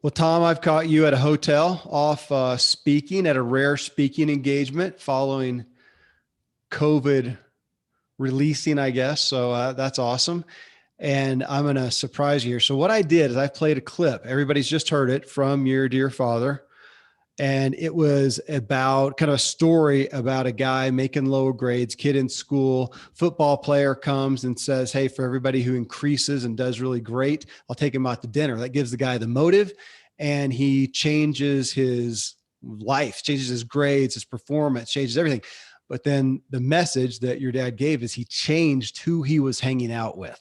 Well, Tom, I've caught you at a hotel off speaking at a rare speaking engagement following COVID releasing, I guess. So that's awesome. And I'm going to surprise you here. So, what I did is I played a clip. Everybody's just heard it from your dear father. And it was about kind of a story about a guy making lower grades, kid in school, football player comes and says, "Hey, for everybody who increases and does really great, I'll take him out to dinner." That gives the guy the motive, and he changes his life, changes his grades, his performance, changes everything. But then the message that your dad gave is he changed who he was hanging out with.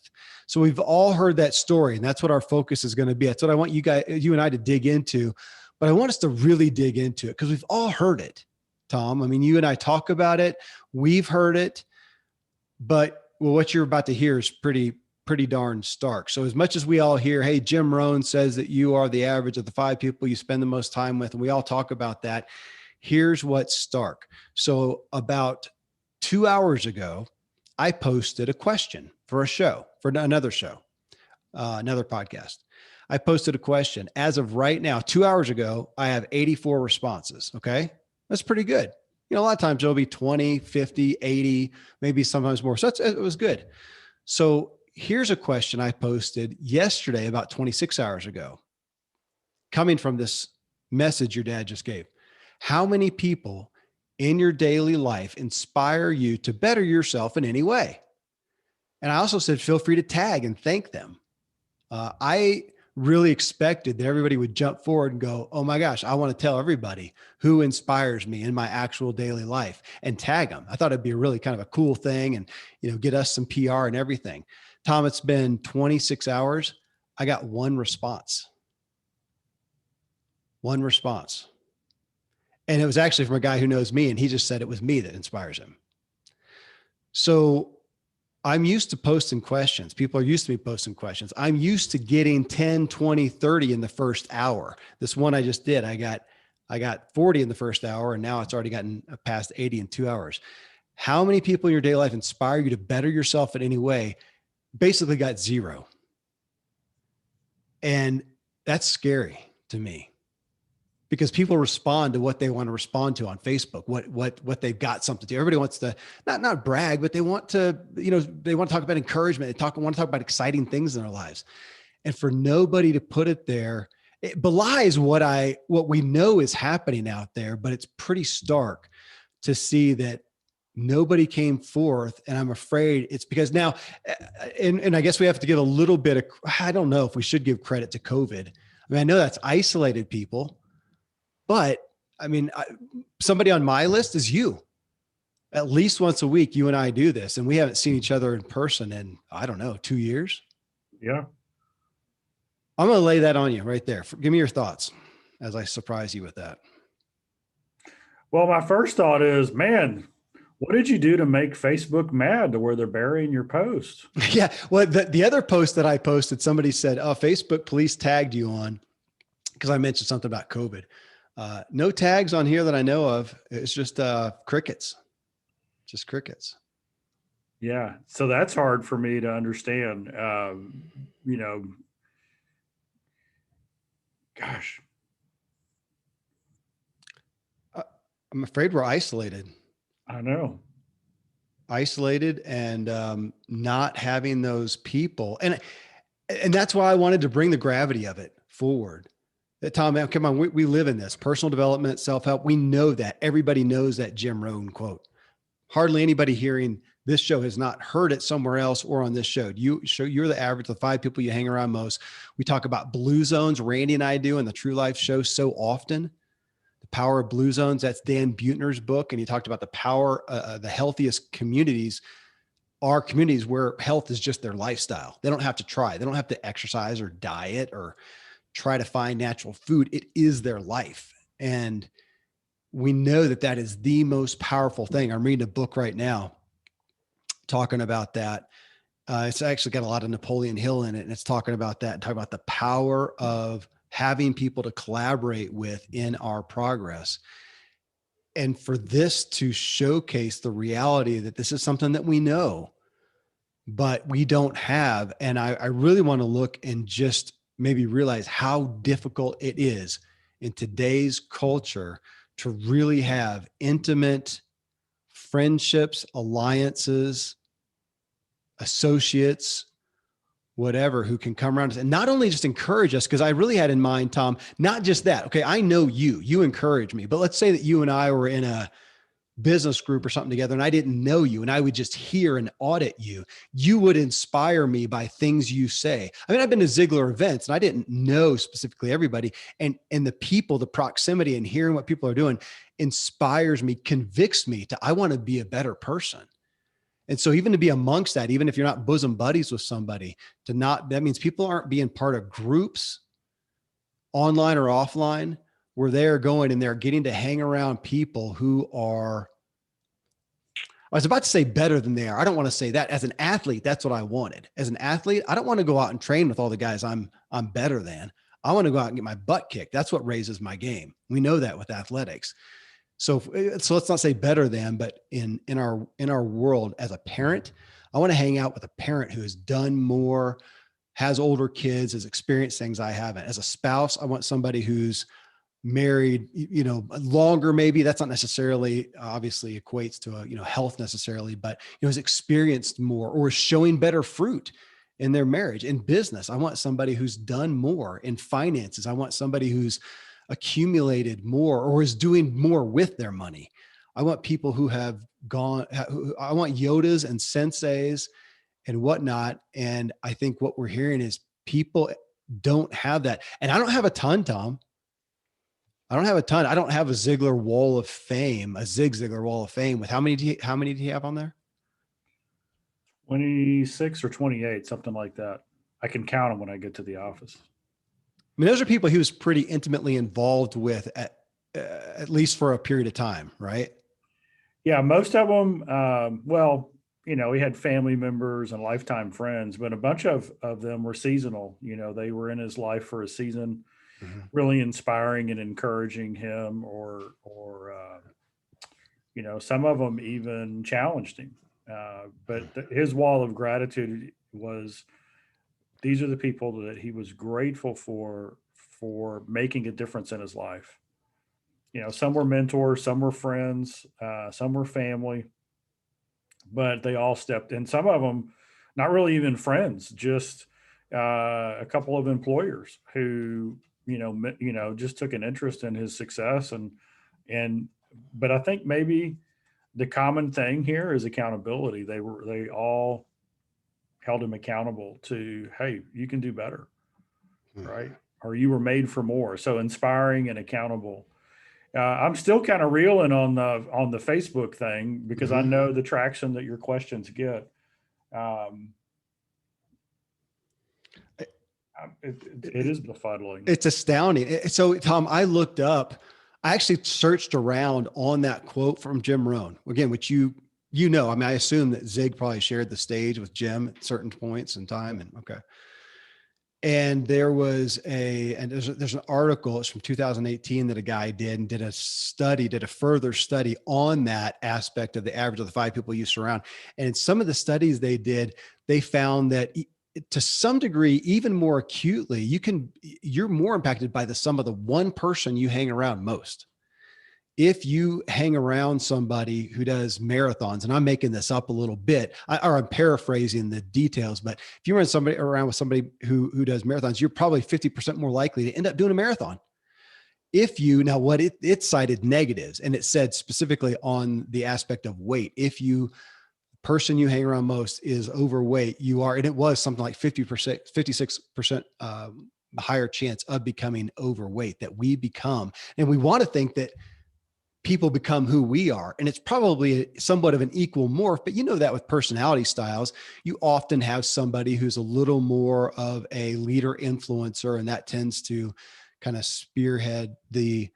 So we've all heard that story, and that's what our focus is going to be. That's what I want you and I to dig into. But I want us to really dig into it because we've all heard it, Tom. I mean, you and I talk about it. We've heard it, but well, what you're about to hear is pretty darn stark. So as much as we all hear, hey, Jim Rohn says that you are the average of the 5 people you spend the most time with, and we all talk about that. Here's what's stark. So about 2 hours ago, I posted a question for a show, for another show, another podcast. I posted a question. As of right now, 2 hours ago, I have 84 responses. Okay. That's pretty good. You know, a lot of times there'll be 20, 50, 80, maybe sometimes more. So it was good. So here's a question I posted yesterday, about 26 hours ago, coming from this message your dad just gave. How many people in your daily life inspire you to better yourself in any way? And I also said, feel free to tag and thank them. I really expected that everybody would jump forward and go, "Oh my gosh, I want to tell everybody who inspires me in my actual daily life," and tag them. I thought it'd be a really kind of a cool thing and, get us some PR and everything. Tom, it's been 26 hours. I got one response. One response. And it was actually from a guy who knows me, and he just said it was me that inspires him. So I'm used to posting questions. People are used to me posting questions. I'm used to getting 10, 20, 30 in the first hour. This one I just did, I got 40 in the first hour, and now it's already gotten past 80 in 2 hours. How many people in your daily life inspire you to better yourself in any way? Basically got 0. And that's scary to me because people respond to what they want to respond to on Facebook, what they've got something to. Everybody wants to not brag, but they want to, they want to talk about encouragement. They want to talk about exciting things in their lives. And for nobody to put it there, it belies what we know is happening out there, but it's pretty stark to see that nobody came forth. And I'm afraid it's because now, and I guess we have to give a little bit of, I don't know if we should give credit to COVID. I mean, I know that's isolated people. But I mean, somebody on my list is you. At least once a week, you and I do this, and we haven't seen each other in person in, I don't know, 2 years. Yeah. I'm going to lay that on you right there. Give me your thoughts as I surprise you with that. Well, my first thought is, man, what did you do to make Facebook mad to where they're burying your post? Yeah. Well, the other post that I posted, somebody said, "Oh, Facebook police tagged you on," because I mentioned something about COVID. No tags on here that I know of. It's just crickets, just crickets. Yeah. So that's hard for me to understand. Gosh. I'm afraid we're isolated. I know. Isolated and not having those people. And that's why I wanted to bring the gravity of it forward. Tom, man, come on, we live in this personal development, self-help. We know that. Everybody knows that Jim Rohn quote. Hardly anybody hearing this show has not heard it somewhere else or on this show. You're the average of the 5 people you hang around most. We talk about blue zones. Randy and I do in the True Life show so often. The Power of Blue Zones. That's Dan Buettner's book. And he talked about the power, the healthiest communities are communities where health is just their lifestyle. They don't have to try. They don't have to exercise or diet or try to find natural food. It is their life. And we know that is the most powerful thing. I'm reading a book right now talking about that. It's actually got a lot of Napoleon Hill in it. And it's talking about that and talking about the power of having people to collaborate with in our progress. And for this to showcase the reality that this is something that we know, but we don't have. And I really want to look and just maybe realize how difficult it is in today's culture to really have intimate friendships, alliances, associates, whatever, who can come around us and not only just encourage us, because I really had in mind, Tom, not just that. Okay, I know you encourage me, but let's say that you and I were in a business group or something together and I didn't know you and I would just hear and audit you. You would inspire me by things you say. I mean, I've been to Ziglar events and I didn't know specifically everybody, and the people, the proximity and hearing what people are doing inspires me, convicts me to, I want to be a better person. And so even to be amongst that, even if you're not bosom buddies with somebody, to not, that means people aren't being part of groups online or offline where they're going and they're getting to hang around people who are, I was about to say better than they are. I don't want to say that. As an athlete, that's what I wanted. As an athlete, I don't want to go out and train with all the guys I'm better than. I want to go out and get my butt kicked. That's what raises my game. We know that with athletics. So let's not say better than, but in our world as a parent, I want to hang out with a parent who has done more, has older kids, has experienced things I haven't. As a spouse, I want somebody who's married, longer, maybe. That's not necessarily obviously equates to health necessarily, but has experienced more or is showing better fruit in their marriage. In business, I want somebody who's done more. In finances, I want somebody who's accumulated more or is doing more with their money. I want people who have gone, I want yodas and senseis and whatnot. And I think what we're hearing is people don't have that. And I don't have a ton, Tom. I don't have a ton. I don't have a Ziglar wall of fame, a Zig Ziglar wall of fame with how many do you have on there? 26 or 28, something like that. I can count them when I get to the office. I mean, those are people he was pretty intimately involved with at least for a period of time, right? Yeah, most of them, well, he had family members and lifetime friends, but a bunch of them were seasonal. They were in his life for a season, Mhm. really inspiring and encouraging him, or some of them even challenged him. But his wall of gratitude was, these are the people that he was grateful for making a difference in his life. Some were mentors, some were friends, some were family, but they all stepped in. Some of them, not really even friends, just a couple of employers who, just took an interest in his success. And, but I think maybe the common thing here is accountability. They all held him accountable to, hey, you can do better, right? Or you were made for more. So inspiring and accountable. I'm still kind of reeling on the Facebook thing because I Mhm. know the traction that your questions get. It is befuddling. It's astounding. So, Tom, I actually searched around on that quote from Jim Rohn, again, which I mean, I assume that Zig probably shared the stage with Jim at certain points in time. And okay. And there's an article, it's from 2018 that a guy did and did a further study on that aspect of the average of the five people you surround. And in some of the studies they did, they found that to some degree, even more acutely, you're more impacted by the sum of the one person you hang around most. If you hang around somebody who does marathons, and I'm making this up a little bit, or I'm paraphrasing the details, but if you run around with somebody who does marathons, you're probably 50% more likely to end up doing a marathon. It cited negatives, and it said specifically on the aspect of weight. If you person you hang around most is overweight, and it was something like 50%, 56% higher chance of becoming overweight that we become. And we want to think that people become who we are. And it's probably somewhat of an equal morph, but that with personality styles, you often have somebody who's a little more of a leader influencer, and that tends to kind of spearhead the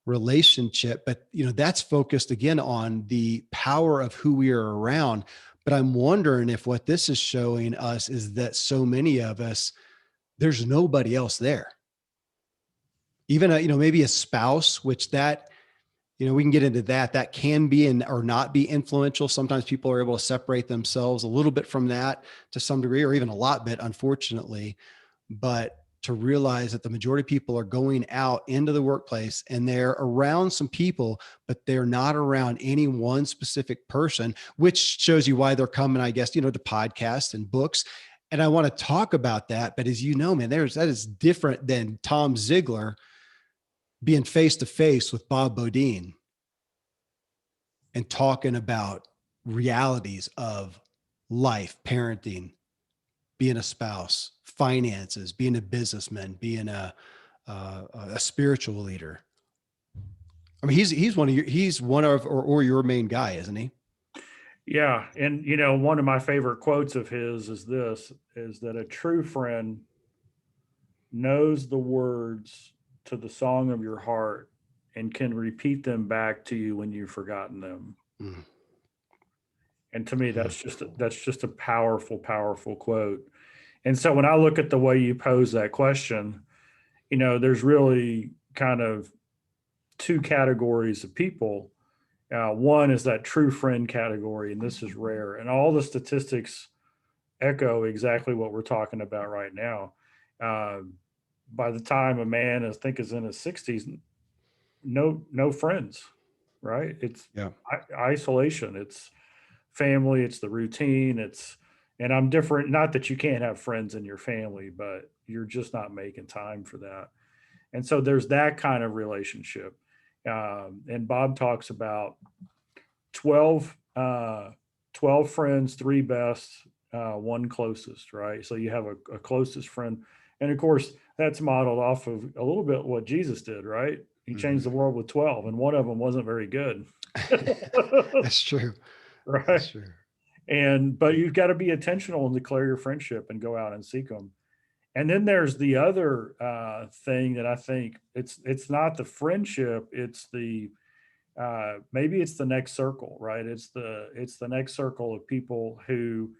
relationship. But, that's focused again on the power of who we are around. But I'm wondering if what this is showing us is that so many of us, there's nobody else there. Even, maybe a spouse, which that, we can get into that. That can be or not be influential. Sometimes people are able to separate themselves a little bit from that to some degree, or even a lot bit, unfortunately. But to realize that the majority of people are going out into the workplace and they're around some people, but they're not around any one specific person, which shows you why they're coming, I guess, to podcasts and books. And I want to talk about that. But as you know, man, that is different than Tom Ziglar being face to face with Bob Bodine and talking about realities of life, parenting, being a spouse, finances, being a businessman, being a spiritual leader. I mean, he's one of or your main guy, isn't he? Yeah. And, one of my favorite quotes of his is that a true friend knows the words to the song of your heart and can repeat them back to you when you've forgotten them. Mm. And to me, that's just a powerful, powerful quote. And so when I look at the way you pose that question, there's really kind of two categories of people. One is that true friend category, and this is rare. And all the statistics echo exactly what we're talking about right now. By the time a man is in his 60s, no friends, right? It's isolation. It's family. It's the routine. And I'm different. Not that you can't have friends in your family, but you're just not making time for that. And so there's that kind of relationship. And Bob talks about 12 friends, 3 best, 1 closest, right? So you have a closest friend. And of course, that's modeled off of a little bit what Jesus did, right? He changed the world with 12, and one of them wasn't very good. That's true. Right. That's true. But you've got to be intentional and declare your friendship and go out and seek them. And then there's the other thing that I think it's not the friendship, it's the maybe it's the next circle, right? It's the next circle of people who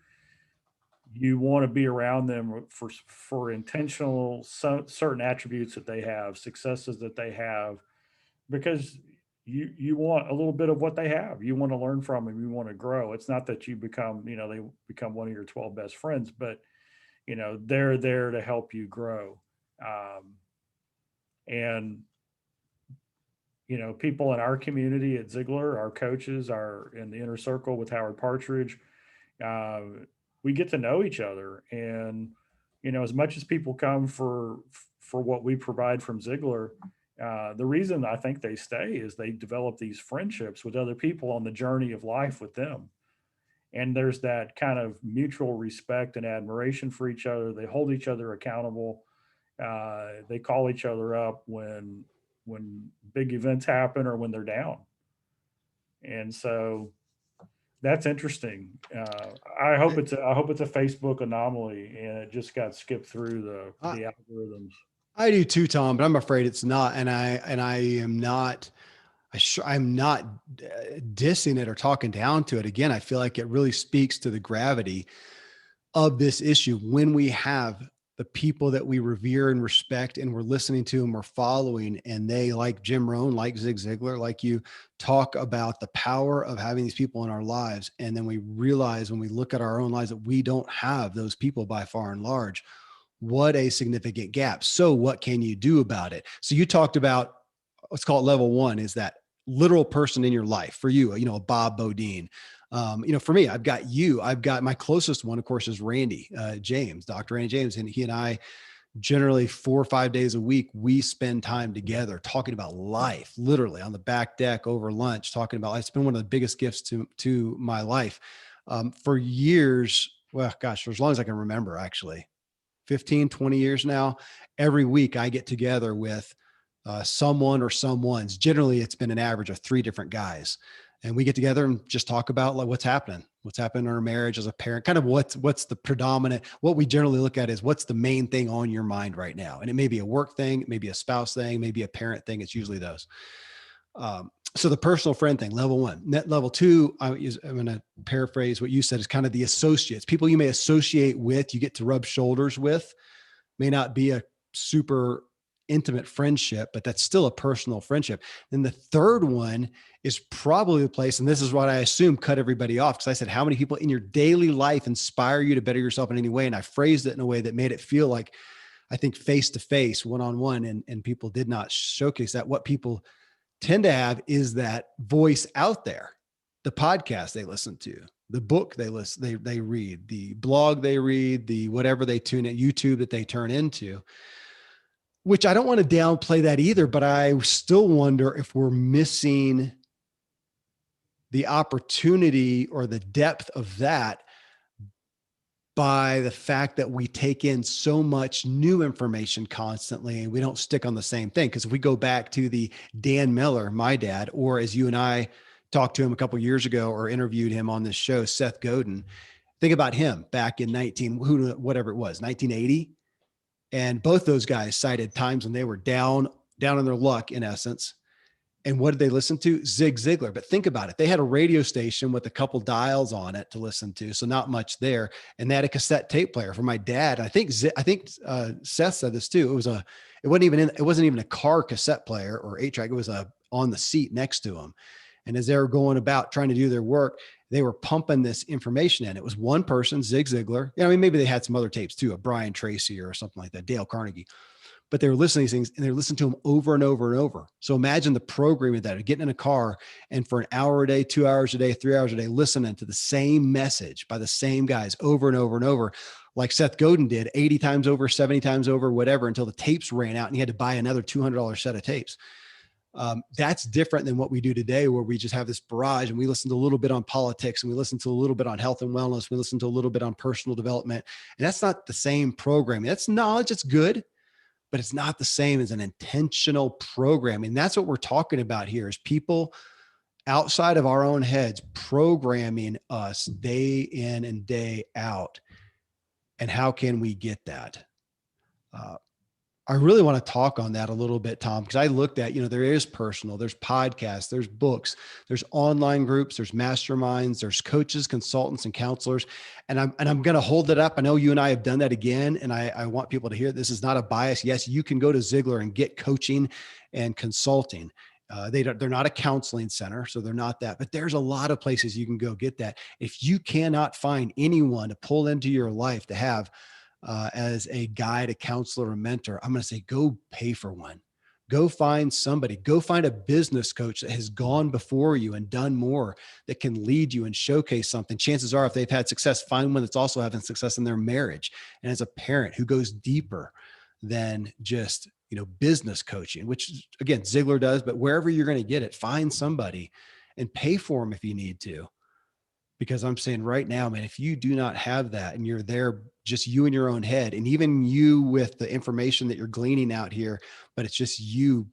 you want to be around them for intentional certain attributes that they have, successes that they have, because you want a little bit of what they have. You want to learn from them. You want to grow. It's not that you become, they become one of your 12 best friends, but they're there to help you grow. And people in our community at Ziglar, our coaches are in the inner circle with Howard Partridge. We get to know each other, and as much as people come for what we provide from Ziglar, the reason I think they stay is they develop these friendships with other people on the journey of life with them. And there's that kind of mutual respect and admiration for each other. They hold each other accountable. They call each other up when big events happen or when they're down. And so that's interesting. I hope it's a Facebook anomaly and it just got skipped through the algorithms. I do too, Tom, but I'm afraid it's not. And I am not, I'm not dissing it or talking down to it. Again, I feel like it really speaks to the gravity of this issue when we have the people that we revere and respect and we're listening to and we're following, and they, like Jim Rohn, like Zig Ziglar, like you, talk about the power of having these people in our lives. And then we realize when we look at our own lives that we don't have those people by far and large. What a significant gap. So what can you do about it? So you talked about, let's call it level 1, is that literal person in your life for you, Bob Bodine. For me, I've got my closest one, of course, is Randy James, Dr. Randy James. And he and I generally 4 or 5 days a week, we spend time together talking about life, literally on the back deck over lunch, talking about life. It's been one of the biggest gifts to my life for years. Well, gosh, for as long as I can remember, actually 15, 20 years now. Every week I get together with someone or someone's. Generally, it's been an average of 3 different guys. And we get together and just talk about like what's happening in our marriage as a parent, kind of what's the predominant, what we generally look at is what's the main thing on your mind right now. And it may be a work thing, it may be a spouse thing, maybe a parent thing. It's usually those. So the personal friend thing, level 1. Level 2, I'm going to paraphrase what you said, is kind of the associates, people you may associate with, you get to rub shoulders with, may not be a super intimate friendship, but that's still a personal friendship. Then the third one is probably the place, and this is what I assume cut everybody off, because I said, how many people in your daily life inspire you to better yourself in any way? And I phrased it in a way that made it feel like I think face to face, one on one, and people did not showcase that. What people tend to have is that voice out there, the podcast they listen to, the book they read, the blog they read, the whatever they tune in, YouTube that they turn into, which I don't want to downplay that either, but I still wonder if we're missing the opportunity or the depth of that by the fact that we take in so much new information constantly and we don't stick on the same thing. Because if we go back to the Dan Miller, my dad, or as you and I talked to him a couple of years ago or interviewed him on this show, Seth Godin, think about him back in whatever it was, 1980. And both those guys cited times when they were down on their luck, in essence. And what did they listen to? Zig Ziglar. But think about it. They had a radio station with a couple dials on it to listen to. So not much there. And they had a cassette tape player for my dad. I think Seth said this too. It wasn't even a car cassette player or 8-track. It was on the seat next to him. And as they were going about trying to do their work, they were pumping this information in. It was one person, Zig Ziglar. Yeah, I mean, maybe they had some other tapes too, a Brian Tracy or something like that, Dale Carnegie. But they were listening to these things and they're listening to them over and over and over. So imagine the programming that getting in a car and for an hour a day, 2 hours a day, 3 hours a day, listening to the same message by the same guys over and over and over, like Seth Godin did 80 times over, 70 times over, whatever, until the tapes ran out and he had to buy another $200 set of tapes. That's different than what we do today, where we just have this barrage and we listen to a little bit on politics and we listen to a little bit on health and wellness. We listen to a little bit on personal development. And that's not the same programming. That's knowledge. It's good, but it's not the same as an intentional programming. That's what we're talking about here, is people outside of our own heads programming us day in and day out. And how can we get that? I really want to talk on that a little bit, Tom, because I looked at, there is personal, there's podcasts, there's books, there's online groups, there's masterminds, there's coaches, consultants, and counselors. And I'm going to hold it up. I know you and I have done that again. And I want people to hear this is not a bias. Yes, you can go to Ziglar and get coaching and consulting. They're not a counseling center, so they're not that, but there's a lot of places you can go get that. If you cannot find anyone to pull into your life to have as a guide, a counselor, a mentor, I'm going to say, go pay for one. Go find somebody, go find a business coach that has gone before you and done more, that can lead you and showcase something. Chances are, if they've had success, find one that's also having success in their marriage. And as a parent who goes deeper than just, business coaching, which again, Ziglar does, but wherever you're going to get it, find somebody and pay for them if you need to. Because I'm saying right now, man, if you do not have that and you're there, just you in your own head, and even you with the information that you're gleaning out here, but it's just you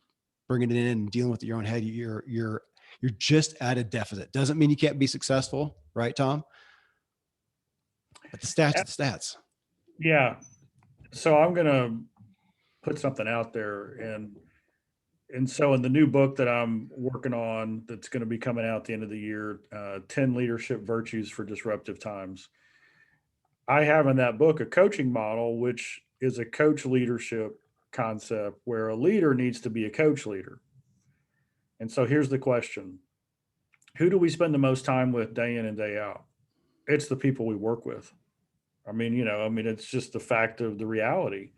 bringing it in and dealing with your own head, you're just at a deficit. Doesn't mean you can't be successful, right, Tom? But the stats are the stats. Yeah. So I'm going to put something out there, and so in the new book that I'm working on, that's going to be coming out at the end of the year, 10 leadership virtues for disruptive times. I have in that book a coaching model, which is a coach leadership concept where a leader needs to be a coach leader. And so here's the question: who do we spend the most time with day in and day out? It's the people we work with. It's just the fact of the reality.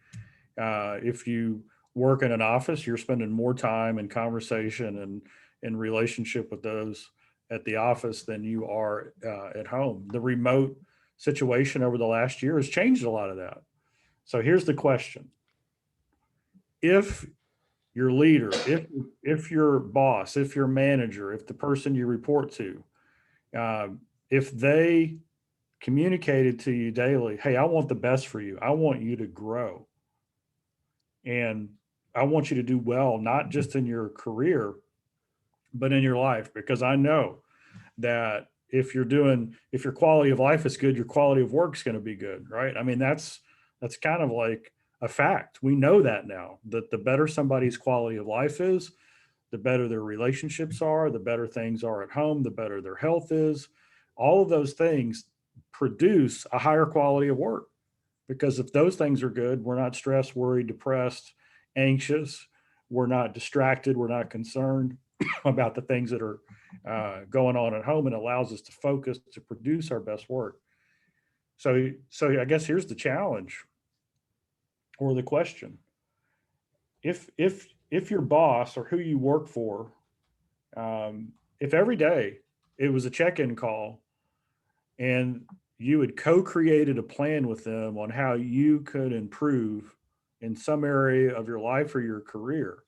If you work in an office, you're spending more time in conversation and in relationship with those at the office than you are at home. The remote situation over the last year has changed a lot of that. So here's the question: if your leader, if your boss, if your manager, if the person you report to, if they communicated to you daily, hey, I want the best for you, I want you to grow, and I want you to do well, not just in your career, but in your life, because I know that if your quality of life is good, your quality of work is going to be good, right? I mean, that's kind of like a fact. We know that now, that the better somebody's quality of life is, the better their relationships are, the better things are at home, the better their health is. All of those things produce a higher quality of work, because if those things are good, we're not stressed, worried, depressed, anxious, we're not distracted, we're not concerned about the things that are going on at home, and allows us to focus to produce our best work. So I guess here's the challenge. or the question. If your boss or who you work for, if every day it was a check-in call and you had co-created a plan with them on how you could improve in some area of your life or your career,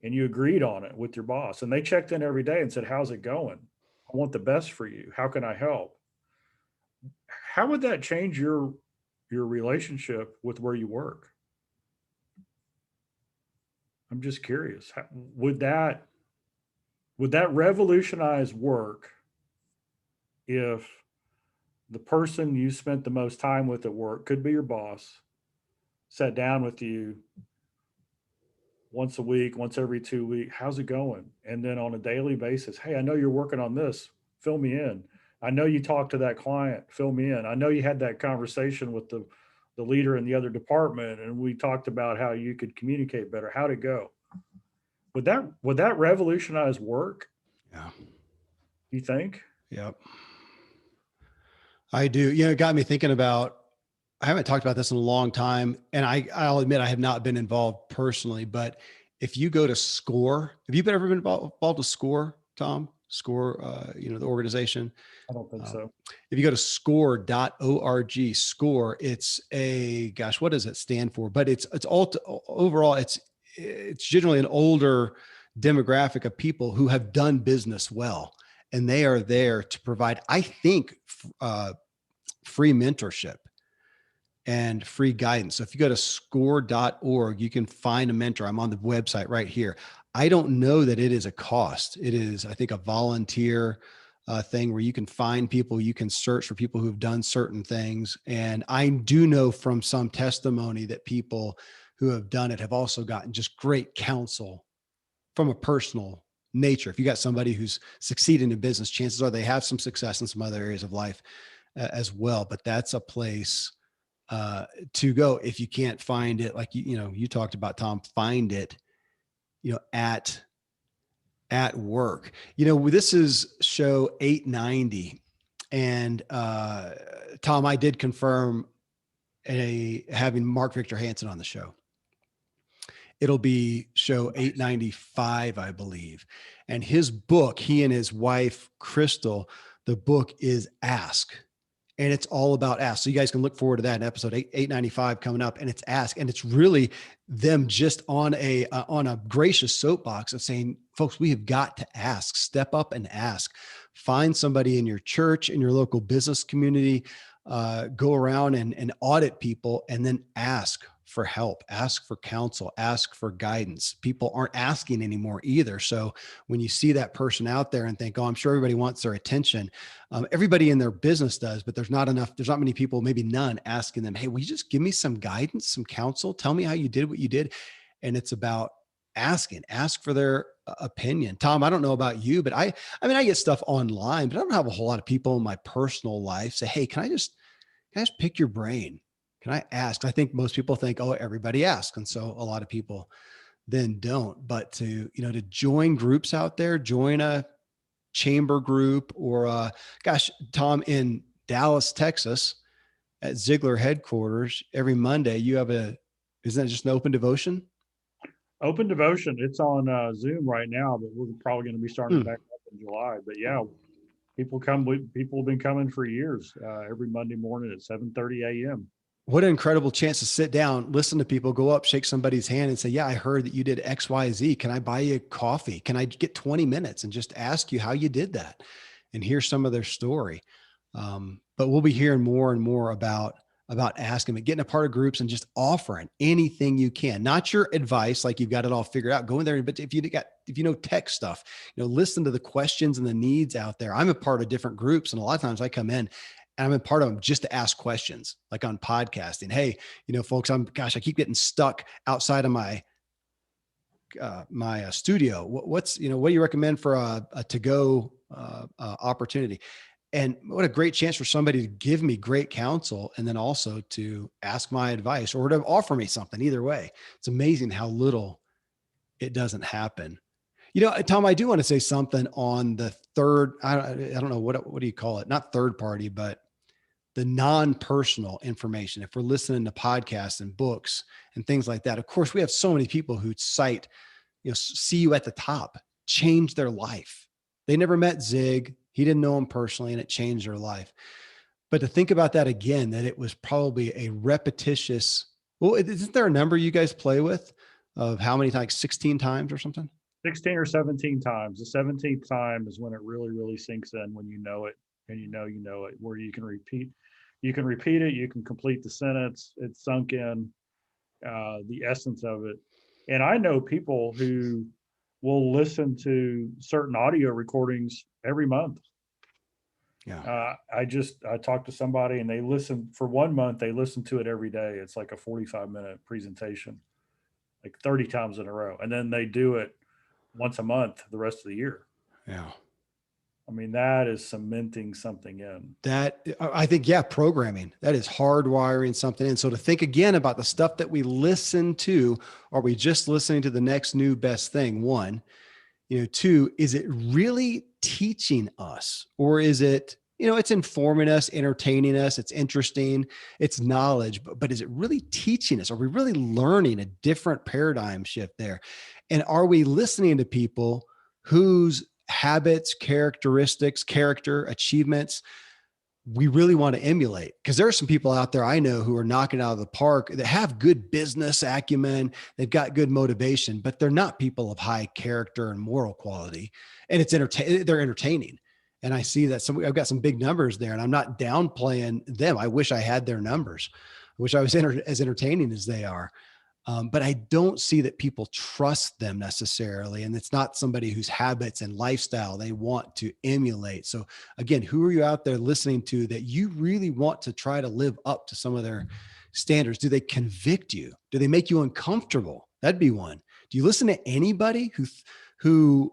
and you agreed on it with your boss, and they checked in every day and said, how's it going? I want the best for you. How can I help? How would that change your relationship with where you work? I'm just curious. Would that revolutionize work if the person you spent the most time with at work, could be your boss, sat down with you once a week, once every 2 weeks? How's it going? And then on a daily basis, hey, I know you're working on this. Fill me in. I know you talked to that client. Fill me in. I know you had that conversation with the leader in the other department, and we talked about how you could communicate better. How'd it go? Would that revolutionize work? Yeah. You think? Yep. I do. It got me thinking about, I haven't talked about this in a long time, and I'll admit I have not been involved personally, but if you go to SCORE, have you ever been involved with SCORE, Tom? SCORE, the organization. I don't think so. If you go to score.org, SCORE, it's gosh, what does it stand for? But it's all overall, it's generally an older demographic of people who have done business well, and they are there to provide, I think, free mentorship and free guidance. So if you go to score.org, you can find a mentor. I'm on the website right here. I don't know that it is a cost. It is, I think, a volunteer thing where you can find people, you can search for people who've done certain things. And I do know from some testimony that people who have done it have also gotten just great counsel from a personal nature. If you got somebody who's succeeding in business, chances are they have some success in some other areas of life as well. But that's a place to go if you can't find it. Like, you talked about, Tom, find it, at work. This is show 890. And Tom, I did confirm having Mark Victor Hansen on the show. It'll be show 895, I believe. And his book, he and his wife, Crystal, the book is Ask. And it's all about ask. So you guys can look forward to that in episode 895 coming up. And it's ask. And it's really them just on a gracious soapbox of saying, folks, we have got to ask, step up and ask. Find somebody in your church, in your local business community, go around and audit people, and then ask for help, ask for counsel, ask for guidance. People aren't asking anymore either. So when you see that person out there and think, oh, I'm sure everybody wants their attention. Everybody in their business does, but there's not many people, maybe none, asking them, hey, will you just give me some guidance, some counsel? Tell me how you did what you did. And it's about ask for their opinion. Tom, I don't know about you, but I get stuff online, but I don't have a whole lot of people in my personal life say, hey, can I just pick your brain? Can I ask? I think most people think, oh, everybody asks. And so a lot of people then don't. But to join groups out there, join a chamber group, or Tom, in Dallas, Texas, at Ziglar headquarters, every Monday you have isn't it just an open devotion? Open devotion. It's on Zoom right now, but we're probably going to be starting back up in July. But yeah, people have been coming for years, every Monday morning at 7:30 a.m. What an incredible chance to sit down, listen to people, go up, shake somebody's hand and say, yeah, I heard that you did X, Y, Z. Can I buy you a coffee? Can I get 20 minutes and just ask you how you did that and hear some of their story? But we'll be hearing more and more about asking, but getting a part of groups and just offering anything you can, not your advice, like you've got it all figured out, go in there. But if you know tech stuff, listen to the questions and the needs out there. I'm a part of different groups. And a lot of times I come in and I'm a part of them just to ask questions, like on podcasting. Hey, folks, I keep getting stuck outside of my studio. What do you recommend for a to-go opportunity? And what a great chance for somebody to give me great counsel and then also to ask my advice or to offer me something. Either way, it's amazing how little it doesn't happen. Tom, I do want to say something on the third, I don't know, what do you call it? Not third party, but the non-personal information. If we're listening to podcasts and books and things like that, of course, we have so many people who cite, see you at the top, change their life. They never met Zig. He didn't know him personally, and it changed their life. But to think about that again, that it was probably a repetitious, well, isn't there a number you guys play with of how many times, like 16 times or something? 16 or 17 times. The 17th time is when it really, really sinks in, when you know it and you know it, where you can repeat it, you can complete the sentence, it's sunk in, the essence of it. And I know people who will listen to certain audio recordings every month. Yeah. I talked to somebody and they listened for 1 month, they listened to it every day. It's like a 45-minute presentation, like 30 times in a row. And then they do it once a month the rest of the year. Yeah. I mean, that is cementing something in. That, I think, yeah, programming, that is hardwiring something in. So to think again about the stuff that we listen to, are we just listening to the next new best thing? One, two, is it really teaching us, or is it, it's informing us, entertaining us, it's interesting, it's knowledge, but is it really teaching us? Are we really learning a different paradigm shift there? And are we listening to people whose habits, characteristics, character, achievements we really want to emulate? Because there are some people out there I know who are knocking out of the park that have good business acumen, they've got good motivation, but they're not people of high character and moral quality. And they're entertaining. And I see that I've got some big numbers there, and I'm not downplaying them. I wish I had their numbers. I wish I was as entertaining as they are. But I don't see that people trust them necessarily. And it's not somebody whose habits and lifestyle they want to emulate. So again, who are you out there listening to that you really want to try to live up to some of their standards? Do they convict you? Do they make you uncomfortable? That'd be one. Do you listen to anybody who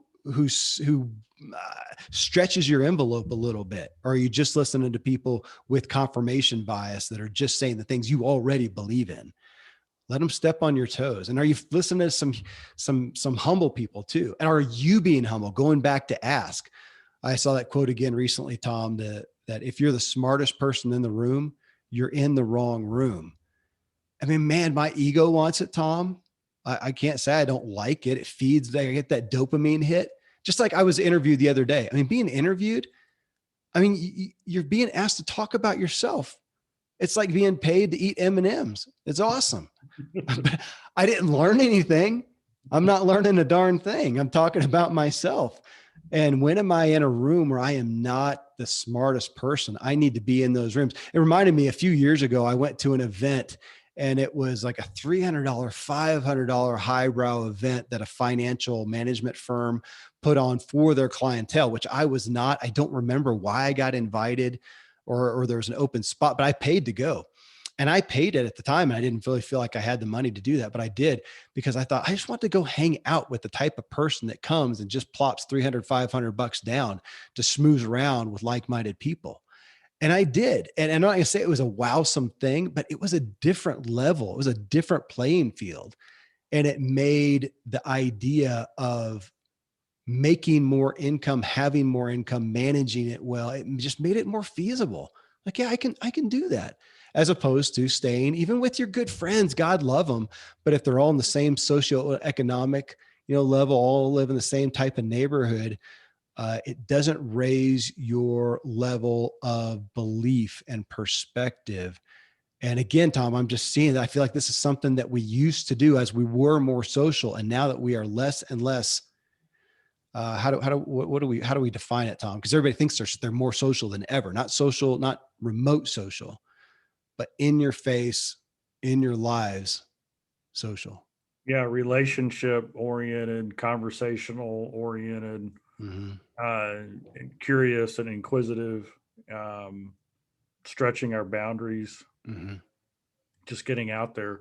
stretches your envelope a little bit? Or are you just listening to people with confirmation bias that are just saying the things you already believe in? Let them step on your toes. And are you listening to some humble people too? And are you being humble? Going back to ask. I saw that quote again recently, Tom, that if you're the smartest person in the room, you're in the wrong room. I mean, man, my ego wants it, Tom. I can't say I don't like it. It feeds, I get that dopamine hit. Just like I was interviewed the other day. I mean, being interviewed, I mean, you're being asked to talk about yourself. It's like being paid to eat M&Ms. It's awesome. I didn't learn anything. I'm not learning a darn thing. I'm talking about myself. And when am I in a room where I am not the smartest person? I need to be in those rooms. It reminded me a few years ago, I went to an event and it was like a $300, $500 highbrow event that a financial management firm put on for their clientele, which I was not. I don't remember why I got invited or there was an open spot, but I paid to go. And I paid it at the time. And I didn't really feel like I had the money to do that, but I did because I thought I just want to go hang out with the type of person that comes and just plops 300, $500 down to schmooze around with like-minded people. And I did. And I'm not going to say it was a wowsome thing, but it was a different level. It was a different playing field. And it made the idea of making more income, having more income, managing it well, it just made it more feasible. Like, yeah, I can do that, as opposed to staying even with your good friends. God love them, but if they're all in the same socioeconomic, level, all live in the same type of neighborhood, it doesn't raise your level of belief and perspective. And again, Tom, I'm just seeing that I feel like this is something that we used to do as we were more social, and now that we are less and less. How do we define it, Tom? Because everybody thinks they're more social than ever. Not social, not remote social, but in your face, in your lives, social. Yeah, relationship oriented, conversational oriented, Mm-hmm. and curious and inquisitive, um, stretching our boundaries, Mm-hmm. just getting out there.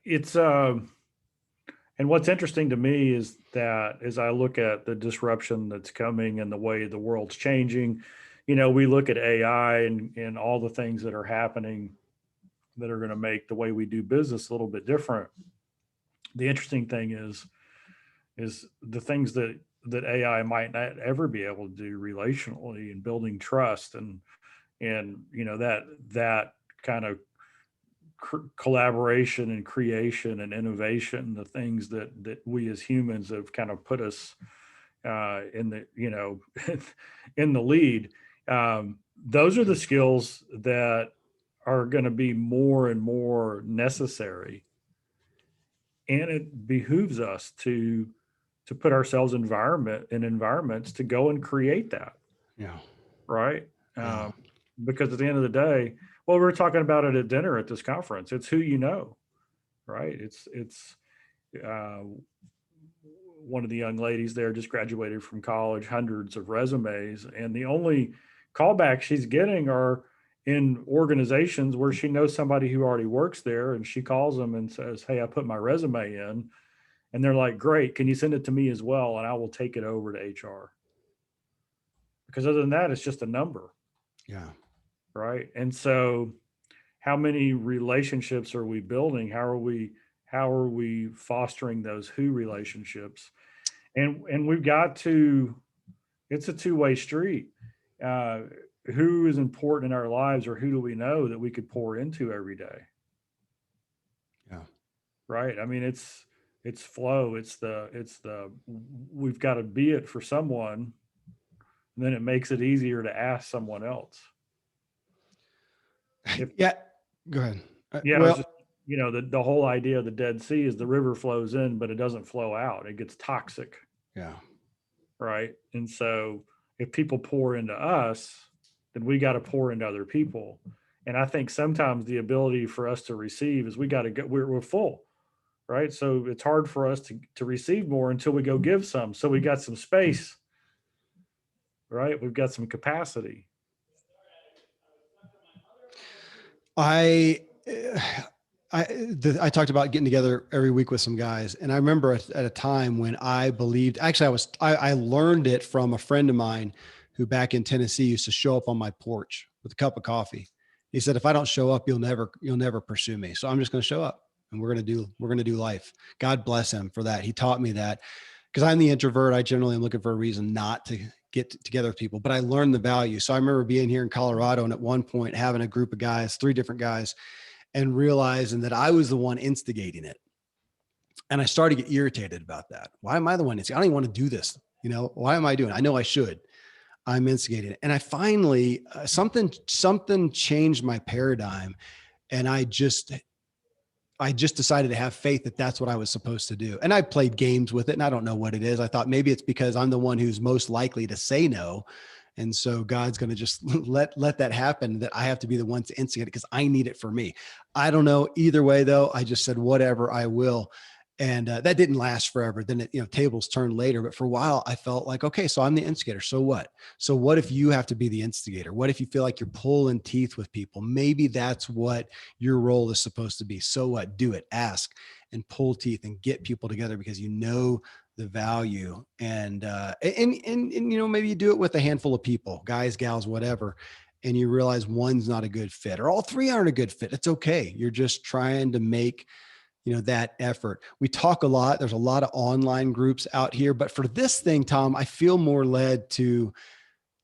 It's and what's interesting to me is that as I look at the disruption that's coming and the way the world's changing, we look at AI and all the things that are happening that are going to make the way we do business a little bit different. The interesting thing is the things that AI might not ever be able to do relationally and building trust and And that kind of collaboration and creation and innovation, the things that we as humans have kind of put us in the in the lead. Those are the skills that are going to be more and more necessary, and it behooves us to put ourselves in environments to go and create that, Yeah. right? Yeah. Because at the end of the day, well, we were talking about it at dinner at this conference. It's who you know, right? It's uh, one of the young ladies there just graduated from college, hundreds of resumes, and the only callbacks she's getting are in organizations where she knows somebody who already works there, and she calls them and says, "Hey, I put my resume in," and they're like, "Great, can you send it to me as well, and I will take it over to HR." Because other than that, it's just a number, Yeah. right? And so, how many relationships are we building? How are we fostering those who relationships? And we've got to, it's a two-way street. uh, who is important in our lives, or who do we know that we could pour into every day, Yeah. right? I mean, it's flow, it's the we've got to be it for someone, and then it makes it easier to ask someone else. If Yeah. Go ahead. Yeah, I was Well, just, the whole idea of the Dead Sea is the river flows in, but it doesn't flow out, it gets toxic, yeah. right? And so if people pour into us, then we got to pour into other people. And I think sometimes the ability for us to receive is we got to go, we're full, right? So it's hard for us to receive more until we go give some. So we got some space, right? We've got some capacity. I, I talked about getting together every week with some guys. And I remember at a time when I believed, actually I learned it from a friend of mine who back in Tennessee used to show up on my porch with a cup of coffee. He said, if I don't show up, you'll never pursue me. So I'm just going to show up and we're going to do life. God bless him for that. He taught me that because I'm the introvert. I generally am looking for a reason not to get together with people, but I learned the value. So I remember being here in Colorado and at one point having a group of guys, 3 different guys, and realizing that I was the one instigating it. And I started to get irritated about that. Why am I the one? I don't even want to do this. Why am I doing it? I know I should. I'm instigating it. And I finally, something changed my paradigm. And I just decided to have faith that that's what I was supposed to do. And I played games with it and I don't know what it is. I thought maybe it's because I'm the one who's most likely to say no. And so God's going to just let that happen, that I have to be the one to instigate it because I need it for me. I don't know. Either way, though, I just said, whatever, I will. And that didn't last forever. Then tables turned later. But for a while, I felt like, okay, so I'm the instigator. So what? So what if you have to be the instigator? What if you feel like you're pulling teeth with people? Maybe that's what your role is supposed to be. So what? Do it. Ask and pull teeth and get people together because you know the value. And maybe you do it with a handful of people, guys, gals, whatever, and you realize one's not a good fit or all three aren't a good fit. It's okay. You're just trying to make that effort. We talk a lot. There's a lot of online groups out here, but for this thing, Tom, I feel more led to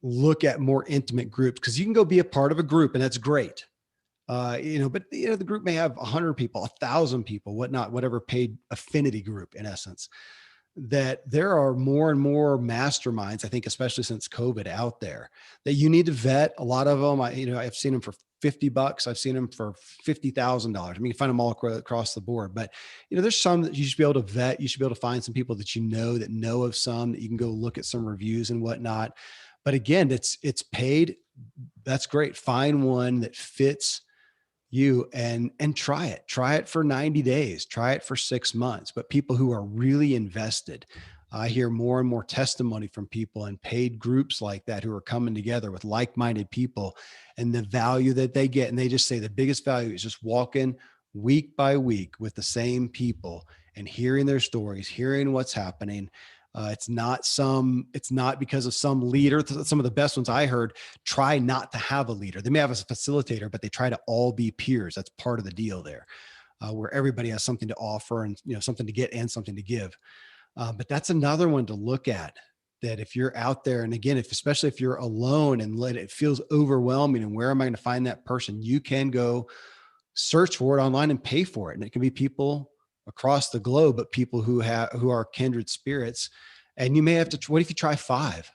look at more intimate groups because you can go be a part of a group and that's great. But the group may have 100 people, 1,000 people, whatnot, whatever paid affinity group in essence. That there are more and more masterminds, I think, especially since COVID out there that you need to vet. A lot of them, I've seen them for $50. I've seen them for $50,000. I mean, you find them all across the board, but there's some that you should be able to vet. You should be able to find some people that know of some that you can go look at some reviews and whatnot. But again, it's paid. That's great. Find one that fits you and try it for 90 days, try it for 6 months, but people who are really invested. I hear more and more testimony from people in paid groups like that who are coming together with like-minded people and the value that they get. And they just say the biggest value is just walking week by week with the same people and hearing their stories, hearing what's happening. It's not because of some leader. Some of the best ones I heard try not to have a leader. They may have a facilitator, but they try to all be peers. That's part of the deal there, where everybody has something to offer and something to get and something to give. But that's another one to look at that if you're out there, and again, especially if you're alone and it feels overwhelming and where am I going to find that person, you can go search for it online and pay for it. And it can be people across the globe, but people who are kindred spirits. And you may have to, what if you try 5?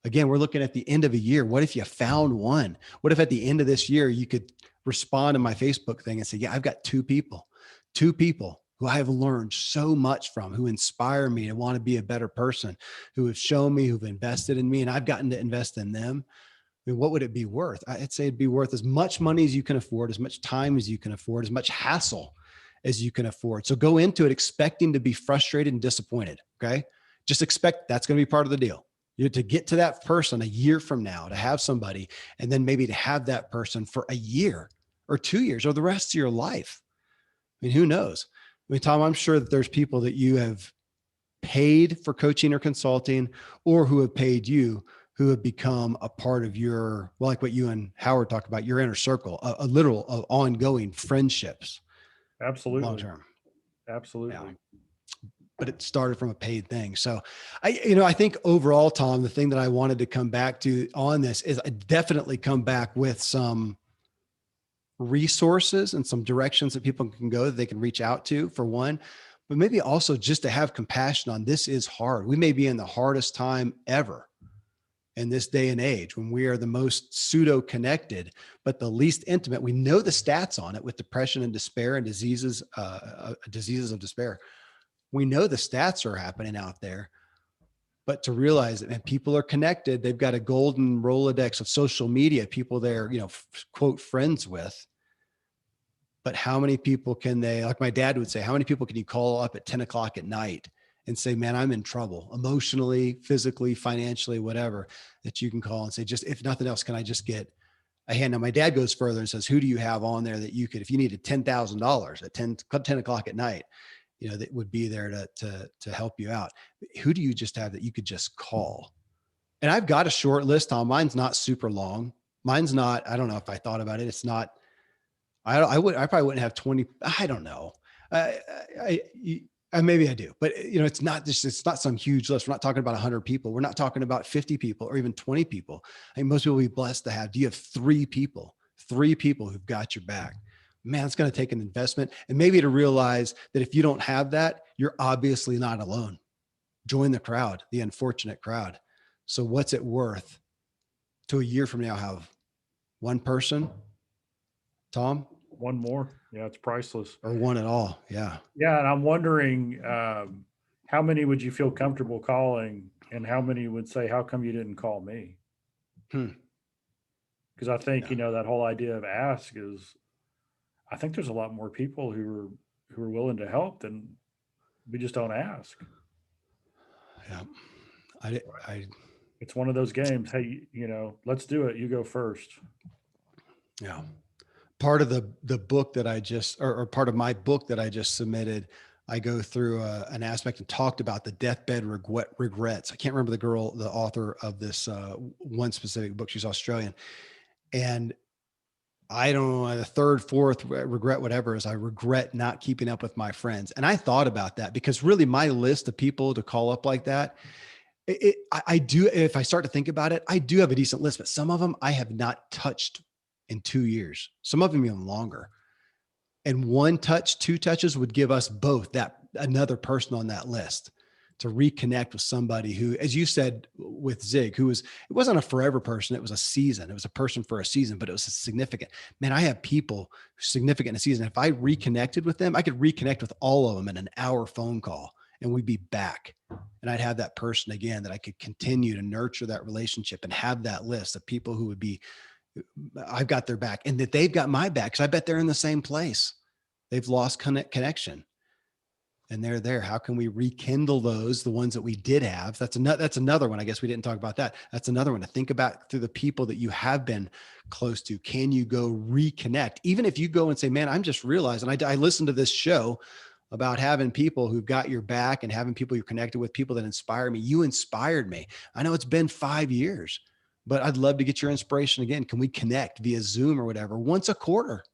Again, we're looking at the end of a year. What if you found one? What if at the end of this year, you could respond to my Facebook thing and say, yeah, I've got 2 people who I have learned so much from, who inspire me to want to be a better person, who have shown me, who've invested in me, and I've gotten to invest in them. I mean, what would it be worth? I'd say it'd be worth as much money as you can afford, as much time as you can afford, as much hassle as you can afford. So go into it expecting to be frustrated and disappointed. Okay. Just expect that's going to be part of the deal. You to get to that person a year from now, to have somebody, and then maybe to have that person for a year or 2 years or the rest of your life. I mean, who knows? I mean, Tom, I'm sure that there's people that you have paid for coaching or consulting, or who have paid you, who have become a part of your, well, like what you and Howard talked about, your inner circle, a literal ongoing friendships, long Absolutely. term. Yeah. Absolutely. But it started from a paid thing. So I think overall, Tom, the thing that I wanted to come back to on this is I definitely come back with some resources and some directions that people can go, that they can reach out to, for one, but maybe also just to have compassion on, this is hard. We may be in the hardest time ever in this day and age, when we are the most pseudo connected, but the least intimate. We know the stats on it with depression and despair and diseases of despair. We know the stats are happening out there, but to realize that, man, people are connected. They've got a golden Rolodex of social media, people they're, quote, friends with. But how many people can they, like my dad would say, how many people can you call up at 10 o'clock at night and say, man, I'm in trouble emotionally, physically, financially, whatever, that you can call and say, just, if nothing else, can I just get a hand? Now, my dad goes further and says, who do you have on there that you could, if you needed $10,000 at 10 o'clock at night, that would be there to help you out. Who do you just have that you could just call? And I've got a short list, Tom. Mine's not super long. Mine's not, I don't know if I thought about it. It's not, I probably wouldn't have 20. I don't know. Maybe I do, but it's not just, it's not some huge list. We're not talking about 100 people. We're not talking about 50 people or even 20 people. I think most people will be blessed to have, do you have 3 people who've got your back? Man, it's going to take an investment, and maybe to realize that if you don't have that, you're obviously not alone. Join the crowd, the unfortunate crowd. So what's it worth to a year from now have one person, Tom? One more. Yeah, it's priceless. Or one at all. Yeah. Yeah, and I'm wondering, how many would you feel comfortable calling, and how many would say, "How come you didn't call me?" Hmm. Because I think Yeah. that whole idea of ask is, I think there's a lot more people who are willing to help than we just don't ask. Yeah. I, I, It's one of those games. Hey, let's do it. You go first. yeah. Part of the book that I just, or part of my book that I just submitted, I go through an aspect and talked about the deathbed regrets. I can't remember the author of this one specific book. She's Australian. And I don't know, the third, fourth regret, whatever, is I regret not keeping up with my friends. And I thought about that, because really my list of people to call up like that, I do, if I start to think about it, I do have a decent list, but some of them I have not touched in 2 years, some of them even longer. And 2 touches would give us both that another person on that list to reconnect with somebody who, as you said with Zig, it wasn't a forever person. It was a season. It was a person for a season, but it was significant. Man, I have people significant in a season. If I reconnected with them, I could reconnect with all of them in an hour phone call, and we'd be back. And I'd have that person again, that I could continue to nurture that relationship and have that list of people who would be, I've got their back, and that they've got my back. Cause I bet they're in the same place. They've lost connection, and they're there. How can we rekindle those, the ones that we did have? That's another one. I guess we didn't talk about that. That's another one to think about, through the people that you have been close to. Can you go reconnect? Even if you go and say, man, I'm just realizing, I listened to this show about having people who've got your back and having people you're connected with, people that inspire me. You inspired me. I know it's been 5 years, but I'd love to get your inspiration again. Can we connect via Zoom or whatever once a quarter?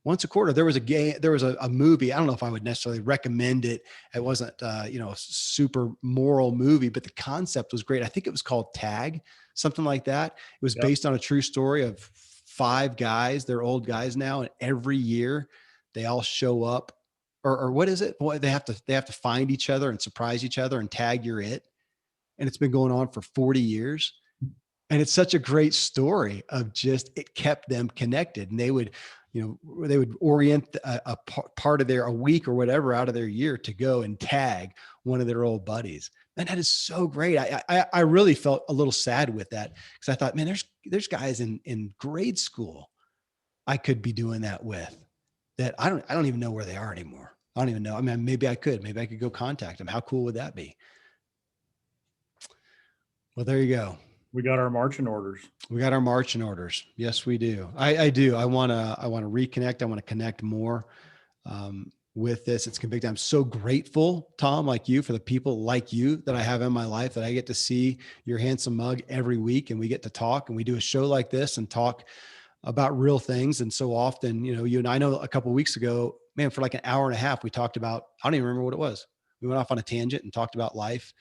once a quarter. There was a game, there was a movie. I don't know if I would necessarily recommend it. It wasn't, a super moral movie, but the concept was great. I think it was called Tag, something like that. It was Yep. based on a true story of five guys. They're old guys now, and every year they all show up, or what is it? Boy, they have to find each other and surprise each other and tag you're it. And it's been going on for 40 years. And it's such a great story of just, it kept them connected. And they would orient a part of a week or whatever out of their year to go and tag one of their old buddies. And that is so great. I really felt a little sad with that, because I thought, man, there's guys in grade school I could be doing that with, that I don't even know where they are anymore. I don't even know. I mean, maybe I could go contact them. How cool would that be? Well, there you go. We got our marching orders. We got our marching orders. Yes, we do. I do. I want to reconnect. I want to connect more with this. It's convicting. I'm so grateful, Tom, like you, for the people like you that I have in my life, that I get to see your handsome mug every week, and we get to talk, and we do a show like this and talk about real things. And so often, you and I know a couple of weeks ago, man, for like an hour and a half, we talked about, I don't even remember what it was. We went off on a tangent and talked about life.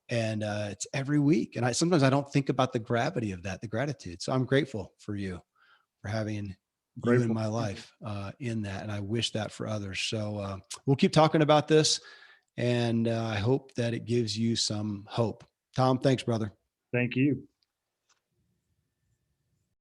And it's every week. And sometimes I don't think about the gravity of that, the gratitude. So I'm grateful for you, for having you in Grateful. my life in that. And I wish that for others. So we'll keep talking about this. And I hope that it gives you some hope. Tom, thanks, brother. Thank you.